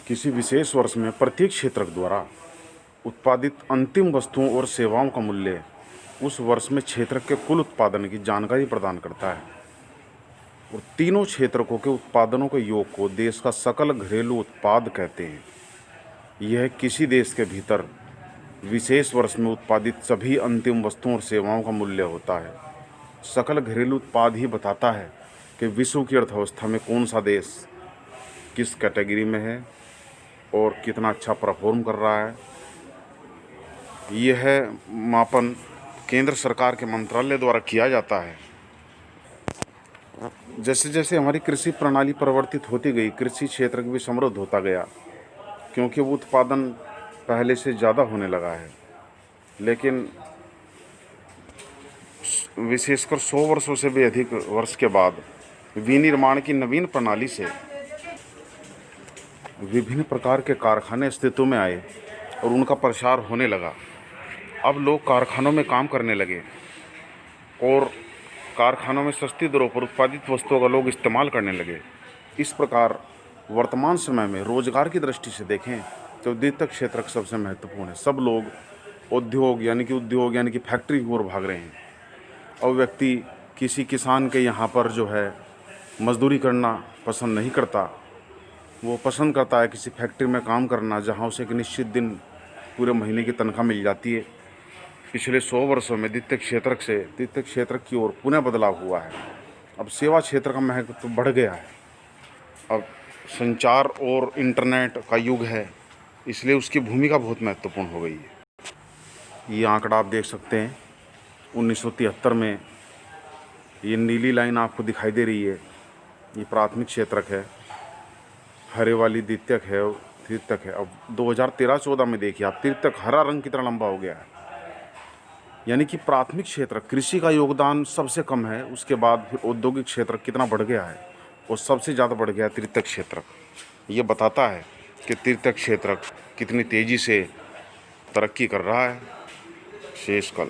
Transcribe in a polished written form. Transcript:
किसी विशेष वर्ष में प्रत्येक क्षेत्रक द्वारा उत्पादित अंतिम वस्तुओं और सेवाओं का मूल्य उस वर्ष में क्षेत्र के कुल उत्पादन की जानकारी प्रदान करता है और तीनों क्षेत्रकों के उत्पादनों के योग को देश का सकल घरेलू उत्पाद कहते हैं। यह किसी देश के भीतर विशेष वर्ष में उत्पादित सभी अंतिम वस्तुओं और सेवाओं का मूल्य होता है। सकल घरेलू उत्पाद ही बताता है कि विश्व की अर्थव्यवस्था में कौन सा देश किस कैटेगरी में है और कितना अच्छा परफॉर्म कर रहा है। यह मापन केंद्र सरकार के मंत्रालय द्वारा किया जाता है। जैसे जैसे हमारी कृषि प्रणाली परिवर्तित होती गई, कृषि क्षेत्र भी समृद्ध होता गया, क्योंकि वो उत्पादन पहले से ज़्यादा होने लगा है। लेकिन विशेषकर 100 वर्षों से भी अधिक वर्ष के बाद विनिर्माण की नवीन प्रणाली से विभिन्न प्रकार के कारखाने अस्तित्व में आए और उनका प्रसार होने लगा। अब लोग कारखानों में काम करने लगे और कारखानों में सस्ती दरों पर उत्पादित वस्तुओं का लोग इस्तेमाल करने लगे। इस प्रकार वर्तमान समय में रोजगार की दृष्टि से देखें तो द्वितीयक क्षेत्र सबसे महत्वपूर्ण है। सब लोग उद्योग यानी कि फैक्ट्री की ओर भाग रहे हैं और व्यक्ति किसी किसान के यहाँ पर जो है मजदूरी करना पसंद नहीं करता। वो पसंद करता है किसी फैक्ट्री में काम करना जहाँ उसे एक निश्चित दिन पूरे महीने की तनख्वाह मिल जाती है। पिछले 100 वर्षों में द्वितीयक क्षेत्र से तृतीयक क्षेत्र की ओर पुनः बदलाव हुआ है। अब सेवा क्षेत्र का महत्व बढ़ गया है। अब संचार और इंटरनेट का युग है, इसलिए उसकी भूमिका बहुत महत्वपूर्ण हो गई है। ये आंकड़ा आप देख सकते हैं, 1973 में ये नीली लाइन आपको दिखाई दे रही है, ये प्राथमिक क्षेत्रक है, हरे वाली द्वितीयक है और तृतीयक है। अब 2013-14 में देखिए आप, तृतीयक हरा रंग कितना लंबा हो गया है। यानी कि प्राथमिक क्षेत्र कृषि का योगदान सबसे कम है, उसके बाद फिर औद्योगिक क्षेत्र कितना बढ़ गया है और सबसे ज़्यादा बढ़ गया है तृतीयक क्षेत्र। ये बताता है कि तृतीयक क्षेत्र कितनी तेज़ी से तरक्की कर रहा है। शेष कल।